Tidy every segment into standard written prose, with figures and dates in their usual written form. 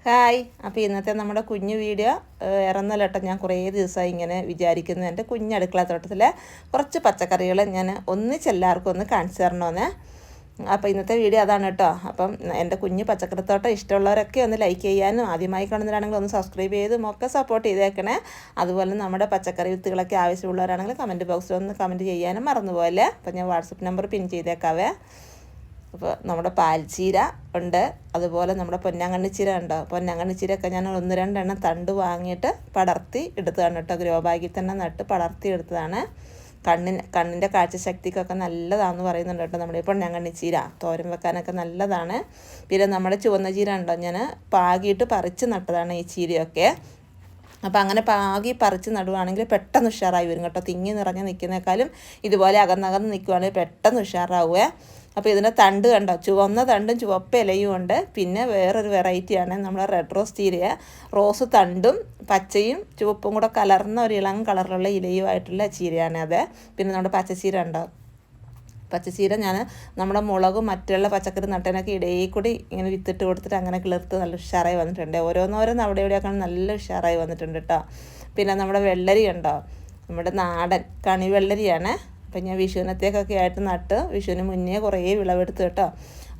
Hi. അപ്പോൾ ഇന്നത്തെ നമ്മുടെ കുഞ്ഞു വീഡിയോ ഇറന്നലട്ടോ. ഞാൻ കുറേ ദിവസമായി ഇങ്ങനെ വിചാരിക്കുന്നു എൻ്റെ കുഞ്ഞ് അടുക്കള തോട്ടത്തിലെ കുറച്ച് പച്ചക്കറികൾ ഞാൻ ഒന്നിച്ചെല്ലാവർക്കും ഒന്ന് കാണിച്ചു തരണമെന്ന്. അപ്പോൾ ഇന്നത്തെ വീഡിയോ അതാണ് കേട്ടോ. അപ്പം എൻ്റെ കുഞ്ഞ് പച്ചക്കറിത്തോട്ടം ഇഷ്ടമുള്ളവരൊക്കെ ഒന്ന് ലൈക്ക് ചെയ്യാനും ആദ്യമായി കാണുന്നവരാണെങ്കിൽ ഒന്ന് സബ്സ്ക്രൈബ് ചെയ്തും ഒക്കെ സപ്പോർട്ട് ചെയ്തേക്കണേ. അതുപോലെ നമ്മുടെ പച്ചക്കറി വിത്തുകളൊക്കെ ആവശ്യമുള്ളവരാണെങ്കിൽ കമൻറ്റ് ബോക്സിൽ ഒന്ന് കമൻറ്റ് ചെയ്യാനും മറന്നുപോലെ. അപ്പോൾ ഞാൻ വാട്സപ്പ് നമ്പർ പിൻ ചെയ്തേക്കാവേ. അപ്പോൾ നമ്മുടെ പാൽച്ചീര ഉണ്ട്, അതുപോലെ നമ്മുടെ പൊന്നാങ്കണ്ണിച്ചീര ഉണ്ടോ. പൊന്നാങ്കണ്ണിച്ചീരയൊക്കെ ഞാൻ 1-2 എണ്ണം തണ്ട് വാങ്ങിയിട്ട് പടർത്തി എടുത്തതാണ് കേട്ടോ. ഗ്രോ ബാഗിൽ തന്നെ നട്ട് പടർത്തി എടുത്തതാണ്. കണ്ണിൻ്റെ കാഴ്ചശക്തിക്കൊക്കെ നല്ലതാണെന്ന് പറയുന്നുണ്ട് കേട്ടോ. നമ്മുടെ ഈ പൊന്നാങ്കണ്ണിച്ചീര തോരൻ വെക്കാനൊക്കെ നല്ലതാണ്. പിന്നെ നമ്മുടെ ചുവന്ന ചീര ഉണ്ടോ, ഞാൻ പാകിയിട്ട് പറിച്ച് നട്ടതാണ് ഈ ചീരയൊക്കെ. അപ്പോൾ അങ്ങനെ പാകി പറിച്ച് നടുവാണെങ്കിൽ പെട്ടെന്ന് ഉഷാറായി വരും കേട്ടോ. തിങ്ങി നിറഞ്ഞ് നിൽക്കുന്നേക്കാളും ഇതുപോലെ അകന്നകന്ന് നിൽക്കുവാണെങ്കിൽ പെട്ടെന്ന് ഉഷാറാവുക. അപ്പോൾ ഇതിൻ്റെ തണ്ട് കണ്ടോ, ചുവന്ന തണ്ടും ചുവപ്പ് ഇലയും ഉണ്ട്. പിന്നെ വേറൊരു വെറൈറ്റിയാണ് നമ്മൾ റെഡ് റോസ് ചീര. റോസ് തണ്ടും പച്ചയും ചുവപ്പും കൂടെ കലർന്ന ഒരു ഇളം കളറിലുള്ള ഇലയുമായിട്ടുള്ള ചീരയാണ് അത്. പിന്നെ നമ്മുടെ പച്ചച്ചീര ഉണ്ടോ, പച്ചച്ചീര ഞാൻ നമ്മുടെ മുളകും മറ്റുള്ള പച്ചക്കറി നട്ടതിനൊക്കെ ഇടയിൽ കൂടി ഇങ്ങനെ വിത്തിട്ട് കൊടുത്തിട്ട് അങ്ങനെ കിളിർത്ത് നല്ല ഉഷാറായി വന്നിട്ടുണ്ട്. ഓരോന്നോരോന്ന് അവിടെ ഇവിടെയൊക്കെ നല്ല ഉഷാറായി വന്നിട്ടുണ്ട് കേട്ടോ. പിന്നെ നമ്മുടെ വെള്ളരി ഉണ്ടോ, നമ്മുടെ നാടൻ കണി വെള്ളരിയാണ്. അപ്പം ഞാൻ വിഷുവിനത്തേക്കൊക്കെ ആയിട്ട് നട്ട് വിഷുവിന് മുന്നേ കുറേ വിളവെടുത്ത് കേട്ടോ.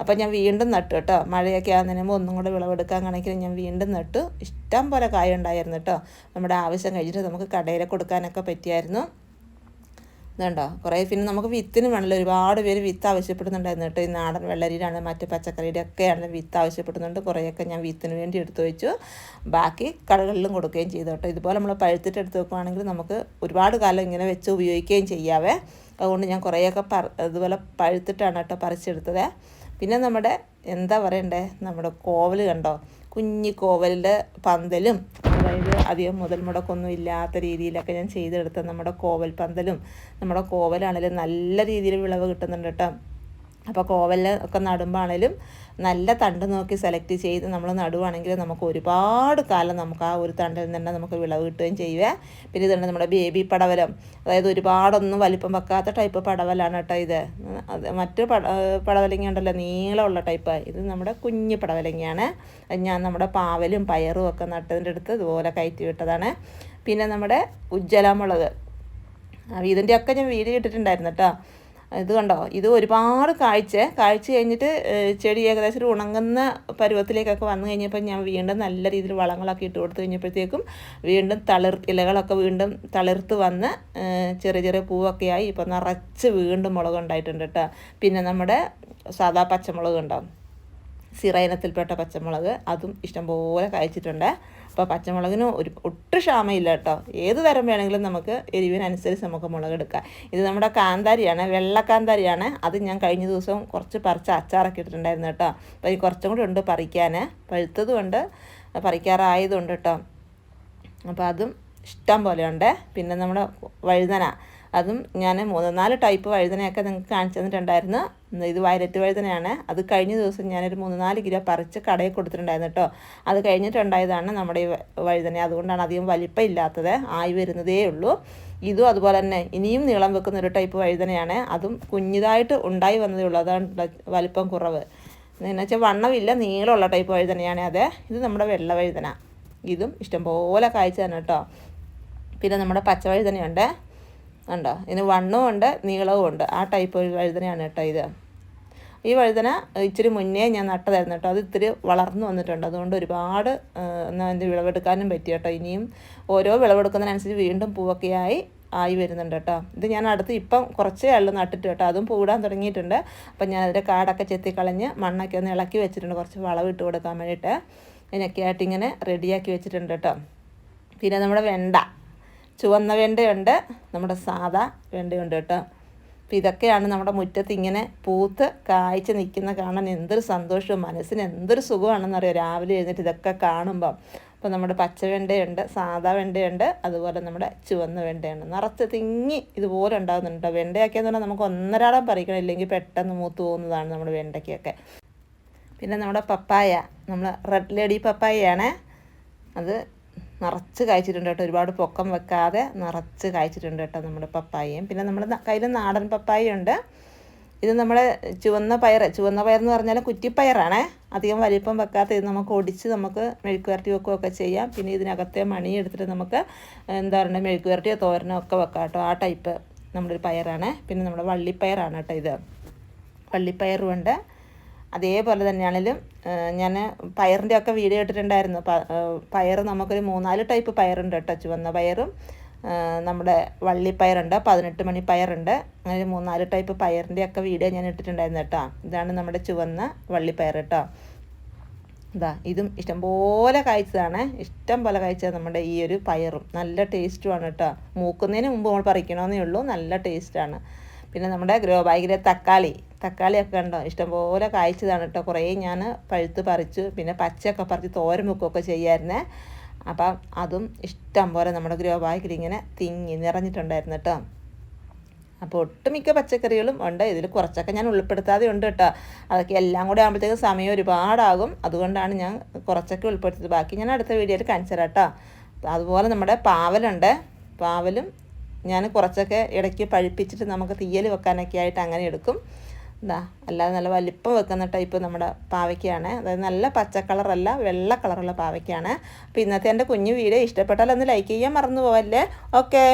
അപ്പം ഞാൻ വീണ്ടും നട്ടു കേട്ടോ. മഴയൊക്കെ ആകുന്നതിന് മുമ്പ് ഒന്നും കൂടെ വിളവെടുക്കാൻ കണക്കിന് ഞാൻ വീണ്ടും നട്ടു. ഇഷ്ടം പോലെ കായ ഉണ്ടായിരുന്നു കേട്ടോ. നമ്മുടെ ആവശ്യം കഴിഞ്ഞിട്ട് നമുക്ക് കടയിൽ കൊടുക്കാനൊക്കെ പറ്റിയായിരുന്നു. ഇതുണ്ടോ കുറേ. പിന്നെ നമുക്ക് വിത്തിന് വേണമല്ലോ, ഒരുപാട് പേര് വിത്ത് ആവശ്യപ്പെടുന്നുണ്ടായിരുന്നു കേട്ടോ. ഈ നാടൻ വെള്ളരിയിലാണ് മറ്റ് പച്ചക്കറിയുടെ ഒക്കെയാണ് വിത്ത് ആവശ്യപ്പെടുന്നുണ്ട്. കുറേയൊക്കെ ഞാൻ വിത്തിന് വേണ്ടി എടുത്തു വെച്ചു, ബാക്കി കടകളിലും കൊടുക്കുകയും ചെയ്തു കേട്ടോ. ഇതുപോലെ നമ്മൾ പഴുത്തിട്ട് എടുത്ത് വെക്കുകയാണെങ്കിൽ നമുക്ക് ഒരുപാട് കാലം ഇങ്ങനെ വെച്ച് ഉപയോഗിക്കുകയും ചെയ്യാവേ. അതുകൊണ്ട് ഞാൻ കുറേയൊക്കെ ഇതുപോലെ പഴുത്തിട്ടാണ് കേട്ടോ പറിച്ചെടുത്തത്. പിന്നെ നമ്മുടെ എന്താ പറയണ്ടേ, നമ്മുടെ കോവൽ കണ്ടോ, കുഞ്ഞി കോവലിൻ്റെ പന്തലും, അതായത് അധികം മുതൽ മുടക്കൊന്നും ഇല്ലാത്ത രീതിയിലൊക്കെ ഞാൻ ചെയ്തെടുത്ത നമ്മുടെ കോവൽ പന്തലും, നമ്മുടെ കോവലാണെങ്കിലും നല്ല രീതിയിൽ വിളവ് കിട്ടുന്നുണ്ട് കേട്ടോ. അപ്പോൾ കോവലിൽ ഒക്കെ നടുമ്പോൾ ആണെങ്കിലും നല്ല തണ്ട് നോക്കി സെലക്ട് ചെയ്ത് നമ്മൾ നടുവാണെങ്കിൽ നമുക്ക് ഒരുപാട് കാലം നമുക്ക് ആ ഒരു തണ്ടിൽ തന്നെ നമുക്ക് വിളവ് കിട്ടുകയും ചെയ്യുക. പിന്നെ ഇതുണ്ട് നമ്മുടെ ബേബി പടവലം, അതായത് ഒരുപാടൊന്നും വലിപ്പം വെക്കാത്ത ടൈപ്പ് പടവലാണ് കേട്ടോ ഇത്. മറ്റ് പടവലങ്ങ ഉണ്ടല്ലോ നീളമുള്ള ടൈപ്പ്, ഇത് നമ്മുടെ കുഞ്ഞ് പടവലങ്ങയാണ്. ഞാൻ നമ്മുടെ പാവലും പയറും ഒക്കെ നട്ടതിൻ്റെ അടുത്ത് ഇതുപോലെ കയറ്റി വിട്ടതാണ്. പിന്നെ നമ്മുടെ ഉജ്ജലമുളക്, ഇതിൻ്റെയൊക്കെ ഞാൻ വീഡിയോ ഇട്ടിട്ടുണ്ടായിരുന്നു കേട്ടോ. ഇത് കണ്ടോ, ഇത് ഒരുപാട് കായ്ച്ച് കഴിഞ്ഞിട്ട് ചെടി ഏകദേശം ഒരു ഉണങ്ങുന്ന പരുവത്തിലേക്കൊക്കെ വന്നു കഴിഞ്ഞപ്പോൾ ഞാൻ വീണ്ടും നല്ല രീതിയിൽ വളങ്ങളൊക്കെ ഇട്ട് കൊടുത്തു കഴിഞ്ഞപ്പോഴത്തേക്കും വീണ്ടും ഇലകളൊക്കെ വീണ്ടും തളിർത്ത് വന്ന് ചെറിയ ചെറിയ പൂവൊക്കെ ആയി ഇപ്പോൾ നിറച്ച് വീണ്ടും മുളക് ഉണ്ടായിട്ടുണ്ട് കേട്ടോ. പിന്നെ നമ്മുടെ സാദാ പച്ചമുളക് ഉണ്ടാവും, സിറ ഇനത്തിൽപ്പെട്ട പച്ചമുളക്, അതും ഇഷ്ടംപോലെ കഴിച്ചിട്ടുണ്ട്. അപ്പോൾ പച്ചമുളകിന് ഒട്ടും ക്ഷാമയില്ല കേട്ടോ. ഏത് തരം വേണമെങ്കിലും നമുക്ക് എരിവിനനുസരിച്ച് നമുക്ക് മുളക് എടുക്കാം. ഇത് നമ്മുടെ കാന്താരിയാണ്, വെള്ളക്കാന്താരിയാണ്. അത് ഞാൻ കഴിഞ്ഞ ദിവസം കുറച്ച് പറിച്ച് അച്ചാറൊക്കെ ഇട്ടിട്ടുണ്ടായിരുന്നു കേട്ടോ. അപ്പോൾ ഈ കുറച്ചും കൂടി ഉണ്ട് പറിക്കാൻ, പഴുത്തതുമുണ്ട് പറിക്കാറായതുണ്ട് കേട്ടോ. അപ്പോൾ അതും ഇഷ്ടം പോലെ ഉണ്ട്. പിന്നെ നമ്മുടെ വഴുതന, അതും ഞാൻ 3-4 ടൈപ്പ് വഴുതനയൊക്കെ നിങ്ങൾക്ക് കാണിച്ചു തന്നിട്ടുണ്ടായിരുന്നു. ഇത് വയലറ്റ് വഴുതനയാണ്. അത് കഴിഞ്ഞ ദിവസം ഞാനൊരു 3-4 കിലോ പറിച്ച് കടയിൽ കൊടുത്തിട്ടുണ്ടായിരുന്നു കേട്ടോ. അത് കഴിഞ്ഞിട്ടുണ്ടായതാണ് നമ്മുടെ ഈ വഴുതന. അതുകൊണ്ടാണ് അധികം വലിപ്പം ഇല്ലാത്തത്, ആയി വരുന്നതേ ഉള്ളൂ. ഇതും അതുപോലെ തന്നെ ഇനിയും നീളം വെക്കുന്ന ഒരു ടൈപ്പ് വഴുതനയാണ്. അതും കുഞ്ഞിതായിട്ട് ഉണ്ടായി വന്നതേ ഉള്ളൂ, അതാണ് വലിപ്പം കുറവ്. എന്ന് വെച്ചാൽ വണ്ണമില്ല, നീളമുള്ള ടൈപ്പ് വഴുതനയാണ് അത്. ഇത് നമ്മുടെ വെള്ള വഴുതന, ഇതും ഇഷ്ടംപോലെ കായ്ച്ചു തന്നെ കേട്ടോ. പിന്നെ നമ്മുടെ പച്ചവഴുതനയുണ്ട് ഉണ്ടോ, ഇതിന് വണ്ണവും ഉണ്ട് നീളവും ഉണ്ട്, ആ ടൈപ്പ് വഴുതനയാണ് കേട്ടോ ഇത്. ഈ വഴുതന ഇച്ചിരി മുന്നേ ഞാൻ നട്ടതായിരുന്നു കേട്ടോ. അത് ഇത്തിരി വളർന്നു വന്നിട്ടുണ്ട്, അതുകൊണ്ട് ഒരുപാട് അതിൻ്റെ വിളവെടുക്കാനും പറ്റി കേട്ടോ. ഇനിയും ഓരോ വിളവെടുക്കുന്നതിനനുസരിച്ച് വീണ്ടും പൂവൊക്കെ ആയി വരുന്നുണ്ട് കേട്ടോ. ഇത് ഞാൻ അടുത്ത് ഇപ്പം കുറച്ചേ ഉള്ളൂ നട്ടിട്ട് കേട്ടോ. അതും പൂടാൻ തുടങ്ങിയിട്ടുണ്ട്. അപ്പം ഞാൻ അതിൻ്റെ കാടൊക്കെ ചെത്തിക്കളഞ്ഞ് മണ്ണൊക്കെ ഒന്ന് ഇളക്കി വെച്ചിട്ടുണ്ട്, കുറച്ച് വളവിട്ട് കൊടുക്കാൻ വേണ്ടിയിട്ട്. അതിനൊക്കെ ആയിട്ട് ഇങ്ങനെ റെഡിയാക്കി വെച്ചിട്ടുണ്ട് കേട്ടോ. പിന്നെ നമ്മുടെ വെണ്ട, ചുവന്ന വെണ്ടയുണ്ട്, നമ്മുടെ സാദാ വെണ്ടയുണ്ട് കേട്ടോ. അപ്പോൾ ഇതൊക്കെയാണ് നമ്മുടെ മുറ്റത്ത് ഇങ്ങനെ പൂത്ത് കായ്ച്ച് നിൽക്കുന്ന കാണാൻ എന്തൊരു സന്തോഷവും മനസ്സിന് എന്തൊരു സുഖമാണെന്നറിയാം രാവിലെ എഴുന്നേറ്റ് ഇതൊക്കെ കാണുമ്പം. അപ്പോൾ നമ്മുടെ പച്ച വെണ്ടയുണ്ട്, സാദാ വെണ്ടയുണ്ട്, അതുപോലെ നമ്മുടെ ചുവന്ന വെണ്ടയുണ്ട്. നിറച്ച് തിങ്ങി ഇതുപോലെ ഉണ്ടാകുന്നുണ്ട്. വെണ്ടയൊക്കെയെന്ന് പറഞ്ഞാൽ നമുക്ക് ഒന്നരാടം പറിക്കണം, ഇല്ലെങ്കിൽ പെട്ടെന്ന് മൂത്ത് പോകുന്നതാണ് നമ്മുടെ വെണ്ടയ്ക്കൊക്കെ. പിന്നെ നമ്മുടെ പപ്പായ, നമ്മൾ റെഡ് ലേഡി പപ്പായയാണ്. അത് നിറച്ച് കായ്ച്ചിട്ടുണ്ട് കേട്ടോ. ഒരുപാട് പൊക്കം വെക്കാതെ നിറച്ച് കായ്ച്ചിട്ടുണ്ട് കേട്ടോ നമ്മുടെ പപ്പായയും. പിന്നെ നമ്മുടെ കയ്യിൽ നാടൻ പപ്പായ ഉണ്ട്. ഇത് നമ്മുടെ ചുവന്ന പയർ എന്ന് പറഞ്ഞാൽ കുറ്റിപ്പയറാണേ. അധികം വലിപ്പം വെക്കാത്ത ഇത് നമുക്ക് ഒടിച്ച് നമുക്ക് മെഴുക്കുവരട്ടി വെക്കുകയൊക്കെ ചെയ്യാം. പിന്നെ ഇതിനകത്തെ മണി എടുത്തിട്ട് നമുക്ക് എന്താ പറയുക മെഴുക്കുവരട്ടിയോ തോരനോ ഒക്കെ വെക്കാം കേട്ടോ. ആ ടൈപ്പ് നമ്മുടെ ഒരു പയറാണ്. പിന്നെ നമ്മുടെ വള്ളിപ്പയറാണ് കേട്ടോ ഇത്. വള്ളിപ്പയറുമുണ്ട്. അതേപോലെ തന്നെയാണെങ്കിലും ഞാൻ പയറിൻ്റെ ഒക്കെ വീഡിയോ ഇട്ടിട്ടുണ്ടായിരുന്നു. പയർ നമുക്കൊരു 3-4 ടൈപ്പ് പയറുണ്ട് കേട്ടോ. ചുവന്ന പയറും നമ്മുടെ വള്ളിപ്പയറുണ്ട്, 18 മണി പയറുണ്ട്. അങ്ങനെ 3-4 ടൈപ്പ് പയറിൻ്റെ ഒക്കെ വീഡിയോ ഞാൻ ഇട്ടിട്ടുണ്ടായിരുന്നു കേട്ടോ. ഇതാണ് നമ്മുടെ ചുവന്ന വള്ളിപ്പയർ കേട്ടോ. ഇതാ ഇതും ഇഷ്ടംപോലെ കായ്ച്ചതാണ്. ഇഷ്ടം പോലെ കായ്ച്ചത് നമ്മുടെ ഈ ഒരു പയറും. നല്ല ടേസ്റ്റുമാണ് കേട്ടോ. മൂക്കുന്നതിന് മുമ്പ് നമ്മൾ പറിക്കണമെന്നേ ഉള്ളൂ. നല്ല ടേസ്റ്റാണ്. പിന്നെ നമ്മുടെ ഗ്രോ ബാഗിലെ തക്കാളിയൊക്കെ ഉണ്ടോ ഇഷ്ടംപോലെ കായ്ച്ചതാണ് കേട്ടോ. കുറേ ഞാൻ പഴുത്ത് പറിച്ചു. പിന്നെ പച്ചയൊക്കെ പറിച്ച് തോരൻ വെക്കുകയൊക്കെ ചെയ്യായിരുന്നേ. അപ്പം അതും ഇഷ്ടം പോലെ നമ്മുടെ ഗ്രോ ബാഗിൽ ഇങ്ങനെ നിറഞ്ഞിട്ടുണ്ടായിരുന്നു കേട്ടോ. അപ്പോൾ ഒട്ടുമിക്ക പച്ചക്കറികളും ഉണ്ട്. ഇതിൽ കുറച്ചൊക്കെ ഞാൻ ഉൾപ്പെടുത്താതെ ഉണ്ട് കേട്ടോ. അതൊക്കെ എല്ലാം കൂടെ ആകുമ്പോഴത്തേക്കും സമയം ഒരുപാടാകും. അതുകൊണ്ടാണ് ഞാൻ കുറച്ചൊക്കെ ഉൾപ്പെടുത്തിയത്. ബാക്കി ഞാൻ അടുത്ത വീഡിയോയിൽ കാണിച്ചു തരാം കേട്ടോ. അതുപോലെ നമ്മുടെ പാവലുണ്ട്. പാവലും ഞാൻ കുറച്ചൊക്കെ ഇടയ്ക്ക് പഴുപ്പിച്ചിട്ട് നമുക്ക് തീയൽ വെക്കാനൊക്കെ ആയിട്ട് അങ്ങനെ എടുക്കും. ഇതാ അല്ലാതെ നല്ല വലിപ്പം വെക്കുന്ന ടൈപ്പ് നമ്മുടെ പാവയ്ക്കാണ്. അതായത് നല്ല പച്ച കളറല്ല, വെള്ള കളറുള്ള പാവയ്ക്കാണ്. അപ്പോൾ ഇന്നത്തെ എൻ്റെ കുഞ്ഞു വീഡിയോ ഇഷ്ടപ്പെട്ടാൽ ഒന്ന് ലൈക്ക് ചെയ്യാൻ മറന്നു പോവല്ലേ. ഓക്കെ.